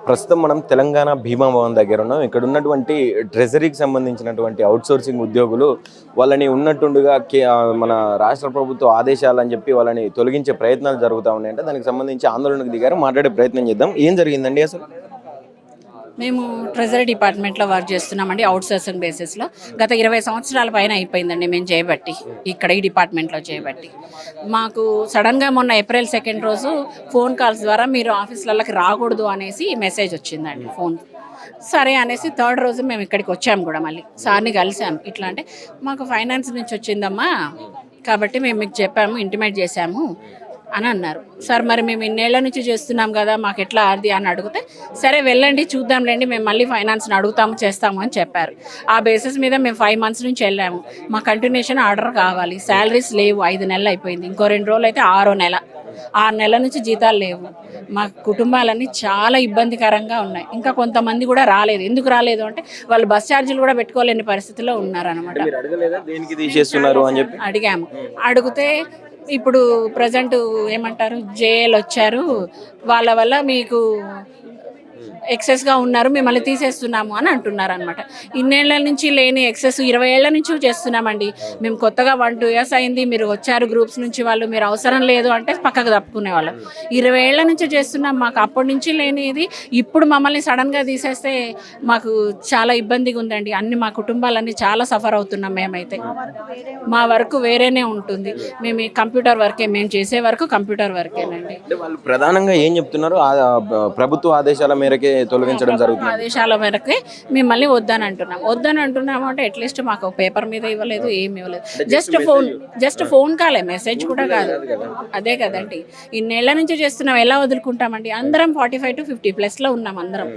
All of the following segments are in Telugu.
ప్రస్తుతం మనం తెలంగాణ భీమా భవన్ దగ్గర ఉన్నాం. ఇక్కడ ఉన్నటువంటి ట్రెజరీకి సంబంధించినటువంటి అవుట్సోర్సింగ్ ఉద్యోగులు వాళ్ళని ఉన్నట్టుండిగా మన రాష్ట్ర ప్రభుత్వ ఆదేశాలు అని చెప్పి వాళ్ళని తొలగించే ప్రయత్నాలు జరుగుతూ ఉన్నాయంటే దానికి సంబంధించి ఆందోళనకు దిగారు. మాట్లాడే ప్రయత్నం చేద్దాం. ఏం జరిగిందండి అసలు? మేము ట్రెజరీ డిపార్ట్మెంట్లో వర్క్ చేస్తున్నామండి, అవుట్సోర్సింగ్ బేసిస్లో. గత 20 సంవత్సరాల పైన అయిపోయిందండి మేము చేయబట్టి, ఇక్కడ ఈ డిపార్ట్మెంట్లో చేయబట్టి. మాకు సడన్గా మొన్న ఏప్రిల్ 2 రోజు ఫోన్ కాల్స్ ద్వారా మీరు ఆఫీసులకి రాకూడదు అనేసి మెసేజ్ వచ్చిందండి ఫోన్. సరే అనేసి 3rd రోజు మేము ఇక్కడికి వచ్చాము కూడా, మళ్ళీ సార్ని కలిసాము. ఇట్లా అంటే మాకు ఫైనాన్స్ నుంచి వచ్చిందమ్మా, కాబట్టి మేము మీకు చెప్పాము, ఇంటిమేట్ చేశాము అని అన్నారు. సార్ మరి మేము ఇన్నేళ్ల నుంచి చేస్తున్నాం కదా, మాకు ఎట్లా అది అని అడిగితే, సరే వెళ్ళండి చూద్దాంలేండి, మేము మళ్ళీ ఫైనాన్స్ని అడుగుతాము చేస్తాము అని చెప్పారు. ఆ బేసిస్ మీద మేము 5 months నుంచి వెళ్ళాము. మా కంటిన్యూషన్ ఆర్డర్ కావాలి, శాలరీస్ లేవు, 5 నెలలు అయిపోయింది. ఇంకో 2 రోజులు అయితే 6వ నెల. 6 నెలల నుంచి జీతాలు లేవు. మా కుటుంబాలన్నీ చాలా ఇబ్బందికరంగా ఉన్నాయి. ఇంకా కొంతమంది కూడా రాలేదు. ఎందుకు రాలేదు అంటే వాళ్ళు బస్ ఛార్జీలు కూడా పెట్టుకోలేని పరిస్థితిలో ఉన్నారనమాట. అడిగాము. అడిగితే ఇప్పుడు ప్రజెంట్ ఏమంటారు, జేఏలు వచ్చారు, వాళ్ళ వల్ల మీకు ఎక్సెస్గా ఉన్నారు, మిమ్మల్ని తీసేస్తున్నాము అని అంటున్నారు అనమాట. ఇన్నేళ్ల నుంచి లేని ఎక్సెస్ 20 ఏళ్ల నుంచి చేస్తున్నామండి మేము. కొత్తగా 1-2 years అయింది, మీరు వచ్చారు గ్రూప్స్ నుంచి వాళ్ళు, మీరు అవసరం లేదు అంటే పక్కకు తప్పుకునే వాళ్ళం. 20 ఏళ్ల నుంచి చేస్తున్నాం, మాకు అప్పటి నుంచి లేనిది ఇప్పుడు మమ్మల్ని సడన్గా తీసేస్తే మాకు చాలా ఇబ్బందిగా ఉందండి. మా కుటుంబాలన్నీ చాలా సఫర్ అవుతున్నాం. మేమైతే మా వర్క్ వేరేనే ఉంటుంది. మేము కంప్యూటర్ వర్కే, మేము చేసే వరకు కంప్యూటర్ వర్కేనండి. వాళ్ళు ప్రధానంగా ఏం చెప్తున్నారు? ప్రభుత్వ ఆదేశాల మేరకే తొలగించడం జరుగుతుంది. ఆదేశాల మేరకే మిమ్మల్ని వద్దని అంటున్నాము అంటే అట్లీస్ట్ మాకు పేపర్ మీద ఇవ్వలేదు, ఏమి ఇవ్వలేదు. జస్ట్ ఫోన్ కాలే, మెసేజ్ కూడా కాదు. అదే కదండి, ఇన్నేళ్ల నుంచి చేస్తున్నాం, ఎలా వదులుకుంటామండి? అందరం 45 to 50+ ఉన్నాం అందరం.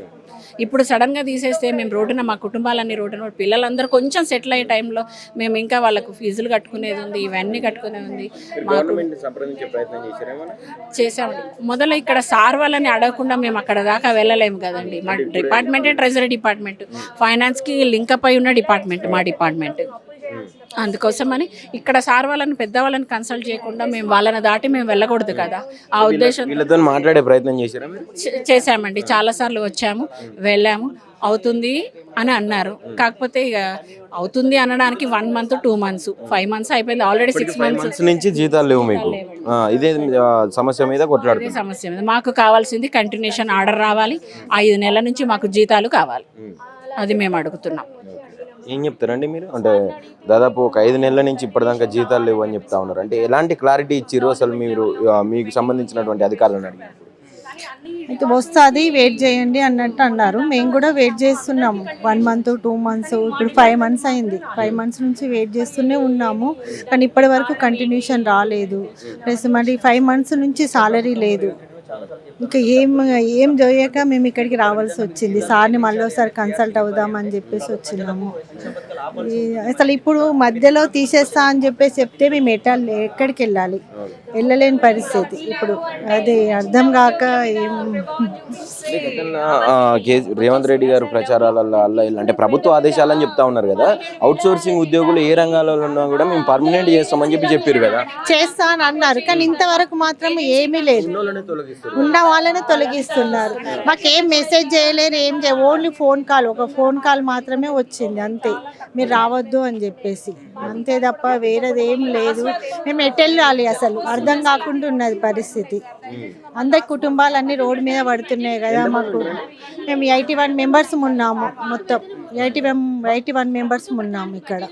ఇప్పుడు సడన్గా తీసేస్తే మేము రోడ్డున, మా కుటుంబాలన్నీ రోడ్డున, పిల్లలందరూ కొంచెం సెటిల్ అయ్యే టైంలో మేము ఇంకా వాళ్ళకు ఫీజులు కట్టుకునేది ఉంది, ఇవన్నీ కట్టుకునేది ఉంది. చేసామండి. మొదలు ఇక్కడ సార్ వాళ్ళని అడగకుండా మేము అక్కడ దాకా వెళ్ళలేము కదండి. మా డిపార్ట్మెంటే ట్రెజరీ డిపార్ట్మెంట్, ఫైనాన్స్కి లింకప్ అయి ఉన్న డిపార్ట్మెంట్ మా డిపార్ట్మెంట్. అందుకోసమని ఇక్కడ సార్ వాళ్ళని, పెద్దవాళ్ళని కన్సల్ట్ చేయకుండా మేము వాళ్ళని దాటి మేము వెళ్ళకూడదు కదా, ఆ ఉద్దేశం. వీళ్ళతో మాట్లాడే ప్రయత్నం చేశామండి, చాలాసార్లు వచ్చాము, వెళ్ళాము, అవుతుంది అని అన్నారు. కాకపోతే ఇక అవుతుంది అనడానికి 1 month 2 months 5 months అయిపోయింది, ఆల్రెడీ 6 months నుంచి జీతాలు లేవు మీకు. ఇదే సమస్య మీద కొట్లాడుతుంది. సమస్య మీద మాకు కావాల్సింది కంటిన్యూషన్ ఆర్డర్ రావాలి, 5 నెలల నుంచి మాకు జీతాలు కావాలి, అది మేము అడుగుతున్నాం. ఏం చెప్తారండి మీరు? అంటే దాదాపు ఒక 5 నెలల నుంచి ఇప్పటిదాకా జీతాలు లేవు అని చెప్తా ఉన్నారు. అంటే ఎలాంటి క్లారిటీ ఇచ్చిర్రు అసలు మీరు మీకు సంబంధించినటువంటి అధికారులను అడిగారు? అయితే వస్తుంది, వెయిట్ చేయండి అన్నట్టు అన్నారు. మేము కూడా వెయిట్ చేస్తున్నాము 1 month 2 months, ఇప్పుడు 5 months అయింది. 5 months నుంచి వెయిట్ చేస్తూనే ఉన్నాము, కానీ ఇప్పటి వరకు కంటిన్యూషన్ రాలేదు. ప్లస్ మరి 5 months నుంచి సాలరీ లేదు. ఇంకా ఏం చేయక మేము ఇక్కడికి రావాల్సి వచ్చింది. సార్ని మళ్ళీ ఒకసారి కన్సల్ట్ అవుదామని చెప్పేసి వచ్చినాము. అసలు ఇప్పుడు మధ్యలో తీసేస్తా అని చెప్పేసి చెప్తే మేము ఎక్కడికి వెళ్ళాలి, వెళ్ళలేని పరిస్థితి ఇప్పుడు. అది అర్థం కాక రేవంత్ రెడ్డి గారు ప్రచారాలలో అంటే ప్రభుత్వ ఆదేశాలని చెప్తా ఉన్నారు కదా, అవుట్ సోర్సింగ్ ఉద్యోగులు ఏ రంగాలలో ఉన్నా కూడా మేము పర్మనెంట్ చేస్తామని చెప్పారు కదా. చేస్తా అని అన్నారు, కానీ ఇంతవరకు మాత్రం ఏమీ లేదు. ఉన్న వాళ్ళని తొలగిస్తున్నారు. మాకేం మెసేజ్ చేయలేరు, ఏం ఓన్లీ ఫోన్ కాల్, ఒక ఫోన్ కాల్ మాత్రమే వచ్చింది అంతే, మీరు రావద్దు అని చెప్పేసి. అంతే తప్ప వేరేది ఏం లేదు. మేము ఎటెళ్ళాలి అసలు అర్థం కాకుండా ఉన్నది పరిస్థితి. అందరి కుటుంబాలన్నీ రోడ్డు మీద పడుతున్నాయి కదా. మాకు మేము 81 members ఉన్నాము, మొత్తం 81 members ఉన్నాము ఇక్కడ.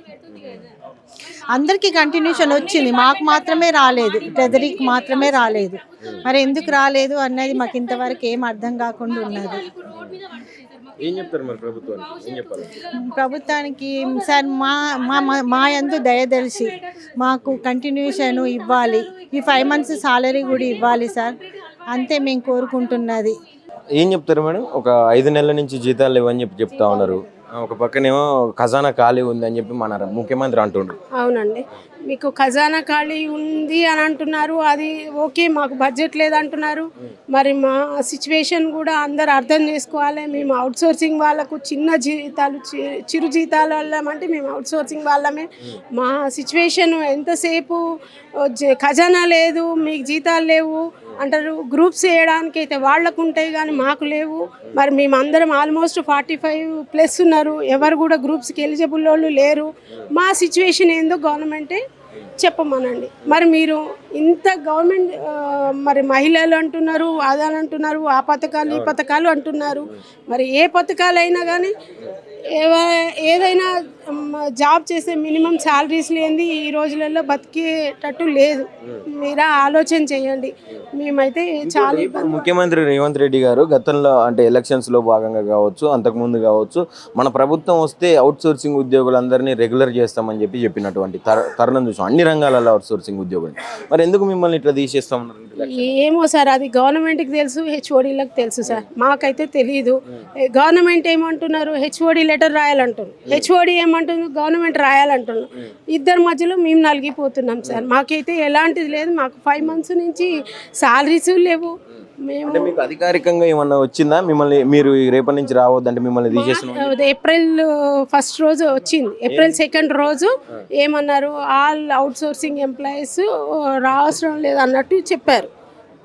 అందరికీ కంటిన్యూషన్ వచ్చింది, మాకు మాత్రమే రాలేదు, ట్రెజరీకి మాత్రమే రాలేదు. మరి ఎందుకు రాలేదు అన్నది మాకు ఇంతవరకు ఏం అర్థం కాకుండా ఉన్నది. ప్రభుత్వానికి సార్ మా యందు దయదలిచి మాకు కంటిన్యూషన్ ఇవ్వాలి, ఈ 5 months సాలరీ కూడా ఇవ్వాలి సార్, అంతే మేము కోరుకుంటున్నది. ఏం చెప్తారు మేడం? ఒక 5 నెలల నుంచి జీతాలు లేవని చెప్తా ఉన్నారు. ఒక పక్కనేమో ఖజానా ఖాళీ ఉంది అని చెప్పి మన ముఖ్యమంత్రి అంటుండ్రు. అవునండి, మీకు ఖజానా ఖాళీ ఉంది అని అంటున్నారు, అది ఓకే, మాకు బడ్జెట్ లేదంటున్నారు. మరి మా సిచ్యువేషన్ కూడా అందరు అర్థం చేసుకోవాలి. మేము అవుట్సోర్సింగ్ వాళ్ళకు చిన్న జీతాలు, చిరు జీతాలు వాళ్ళమంటే మేము అవుట్సోర్సింగ్ వాళ్ళమే. మా సిచ్యువేషన్ ఎంతసేపు ఖజానా లేదు, మీకు జీతాలు లేవు అంటారు గ్రూప్స్ వేయడానికి అయితే వాళ్ళకు ఉంటాయి కానీ మాకు లేవు. మరి మేమందరం ఆల్మోస్ట్ 45+ ఉన్నారు, ఎవరు కూడా గ్రూప్స్కి ఎలిజిబుల్ వాళ్ళు లేరు. మా సిచ్యువేషన్ ఏందో గవర్నమెంటే చెప్పమనండి. మరి మీరు ఇంత గవర్నమెంట్ మరి మహిళలు అంటున్నారు, అదని అంటున్నారు, ఆ పథకాలు ఈ పథకాలు అంటున్నారు. మరి ఏ పథకాలైనా కానీ ఏదైనా జాబ్ చేసే మినిమం శాలరీస్ లేనిది ఈ రోజులలో బతికేటట్టు లేదు. మీరా ఆలోచన చేయండి. మేమైతే చాలా ఇప్పుడు ముఖ్యమంత్రి రేవంత్ రెడ్డి గారు గతంలో అంటే ఎలక్షన్స్లో భాగంగా కావచ్చు, అంతకుముందు కావచ్చు, మన ప్రభుత్వం వస్తే అవుట్ సోర్సింగ్ ఉద్యోగులందరినీ రెగ్యులర్ చేస్తామని చెప్పినటువంటి తరుణం చూసాం అన్ని రంగాలలో అవుట్ సోర్సింగ్ ఉద్యోగులు. మరి ఎందుకు మిమ్మల్ని ఇట్లా తీసేస్తామన్నారు? ఏమో సార్, అది గవర్నమెంట్కి తెలుసు, హెచ్ఓడీలకు తెలుసు సార్, మాకైతే తెలియదు. గవర్నమెంట్ ఏమంటున్నారు, హెచ్ఓడి లెటర్ రాయాలంటున్నారు, హెచ్ఓడి ఏమంటున్నారు, గవర్నమెంట్ రాయాలంటున్నారు. ఇద్దరి మధ్యలో మేము నలిగిపోతున్నాం సార్. మాకైతే ఎలాంటిది లేదు. మాకు 5 months నుంచి శాలరీస్ లేవు. మేము అంటే మీకు అధికారికంగా ఏమన్నా వచ్చిందా మిమ్మల్ని మీరు రేపటి నుంచి రావద్దంటే మిమ్మల్ని తీసేస్తున్నాం? ఏప్రిల్ 1st రోజు వచ్చింది. ఏప్రిల్ 2nd రోజు ఏమన్నారు, ఆల్ అవుట్ సోర్సింగ్ ఎంప్లాయీస్ రావసరం లేదు అన్నట్టు చెప్పారు.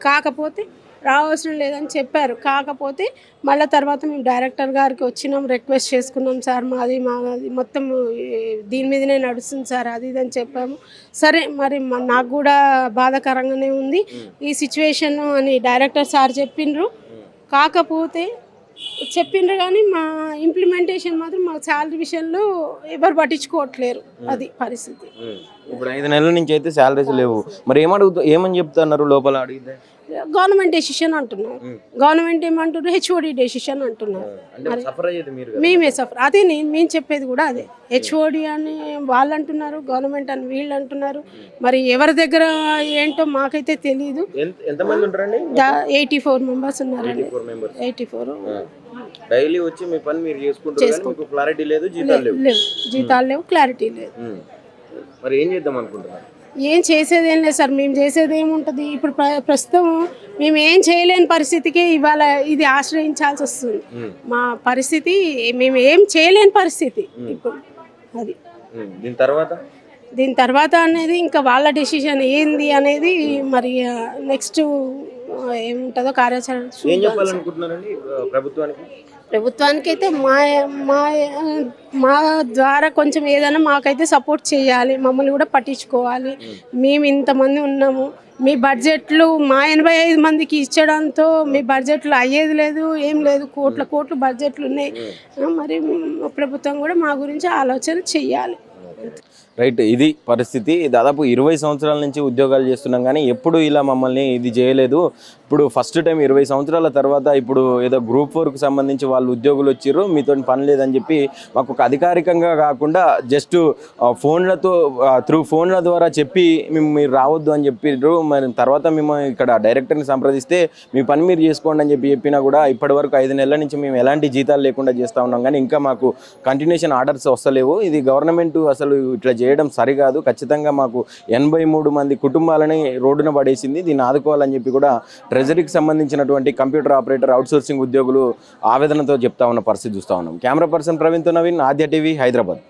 కాకపోతే రావసరం లేదని చెప్పారు. కాకపోతే మళ్ళీ తర్వాత మేము డైరెక్టర్ గారికి వచ్చినాం, రిక్వెస్ట్ చేసుకున్నాం, సార్ మాది మొత్తం దీని మీదనే నడుస్తుంది సార్, అది ఇది అని చెప్పాము. సరే మరి నాకు కూడా బాధాకరంగానే ఉంది ఈ సిచ్యువేషన్ అని డైరెక్టర్ సార్ చెప్పిండ్రు. కాకపోతే చెప్పిండ్రు కానీ మా ఇంప్లిమెంటేషన్ మాత్రం మా శాలరీ విషయంలో ఎవరు పట్టించుకోవట్లేరు. అది పరిస్థితి. ఇప్పుడు 5 నెలల నుంచి అయితే శాలరీస్ లేవు. మరి ఏమని చెప్తున్నారు లోపల అడిగితే? గవర్నమెంట్ డెసిషన్ అంటున్నారు. గవర్నమెంట్ ఏమంటున్నారు, హెచ్ఓడి డెసిషన్ అంటున్నారు. మేమే సఫర్. అదే మేము చెప్పేది కూడా అదే. హెచ్ఓడి అని వాళ్ళు అంటున్నారు, గవర్నమెంట్ అని వీళ్ళు అంటున్నారు. మరి ఎవరి దగ్గర ఏంటో మాకైతే తెలియదు. 84 members ఉన్నారండి. 84. డైలీ వచ్చి మీ పని మీరు చేసుకుంటారు, క్లారిటీ లేదు, జీతాలు లేవు. జీతాలు లేవు, క్లారిటీ లేదు. మరి ఏం చేద్దాం అనుకుంటున్నారు? ఏం చేసేది ఏం లేదు సార్. మేము చేసేది ఏముంటుంది ఇప్పుడు ప్రస్తుతం మేము ఏం చేయలేని పరిస్థితికి ఇవాళ ఇది ఆశ్రయించాల్సి వస్తుంది. మా పరిస్థితి మేము ఏం చేయలేని పరిస్థితి ఇప్పుడు. అది దీని తర్వాత అనేది ఇంకా వాళ్ళ డెసిషన్ ఏంది అనేది మరి నెక్స్ట్ ఏముంటుందో కార్యాచరణ. ఏం చెప్పాలనుకుంటున్నారండి ప్రభుత్వానికి అయితే మా ద్వారా కొంచెం ఏదైనా మాకైతే సపోర్ట్ చేయాలి, మమ్మల్ని కూడా పట్టించుకోవాలి. మేము ఇంతమంది ఉన్నాము, మీ బడ్జెట్లు మా 85 మందికి ఇచ్చడంతో మీ బడ్జెట్లు అయ్యేది లేదు, ఏం లేదు. కోట్ల బడ్జెట్లు ఉన్నాయి. మరి ప్రభుత్వం కూడా మా గురించి ఆలోచన చెయ్యాలి. రైట్, ఇది పరిస్థితి. దాదాపు 20 సంవత్సరాల నుంచి ఉద్యోగాలు చేస్తున్నాం కానీ ఎప్పుడు ఇలా మమ్మల్ని ఇది చేయలేదు. ఇప్పుడు ఫస్ట్ టైం 20 సంవత్సరాల తర్వాత ఇప్పుడు ఏదో గ్రూప్ 4కు సంబంధించి వాళ్ళు ఉద్యోగులు వచ్చిర్రు, మీతో పని లేదని చెప్పి మాకు ఒక అధికారికంగా కాకుండా జస్ట్ ఫోన్ల ద్వారా చెప్పి మీరు రావద్దు అని చెప్పిర్రు. మరి తర్వాత మేము ఇక్కడ డైరెక్టర్ని సంప్రదిస్తే మీ పని మీరు చేసుకోండి అని చెప్పినా కూడా ఇప్పటివరకు 5 నెలల నుంచి మేము ఎలాంటి జీతాలు లేకుండా చేస్తూ ఉన్నాం కానీ ఇంకా మాకు కంటిన్యూషన్ ఆర్డర్స్ వస్తలేవు. ఇది గవర్నమెంట్ అసలు ఇట్లా చేయడం సరికాదు. ఖచ్చితంగా మాకు 83 మంది కుటుంబాలని రోడ్డున పడేసింది. దీన్ని ఆదుకోవాలని చెప్పి కూడా ట్రెజరీకి సంబంధించినటువంటి కంప్యూటర్ ఆపరేటర్ అవుట్సోర్సింగ్ ఉద్యోగులు ఆవేదనతో చెప్తా ఉన్న పరిస్థితి చూస్తూ ఉన్నాం. కెమెరా పర్సన్ ప్రవీణ్తో నవీన్, ఆద్య టీవీ, హైదరాబాద్.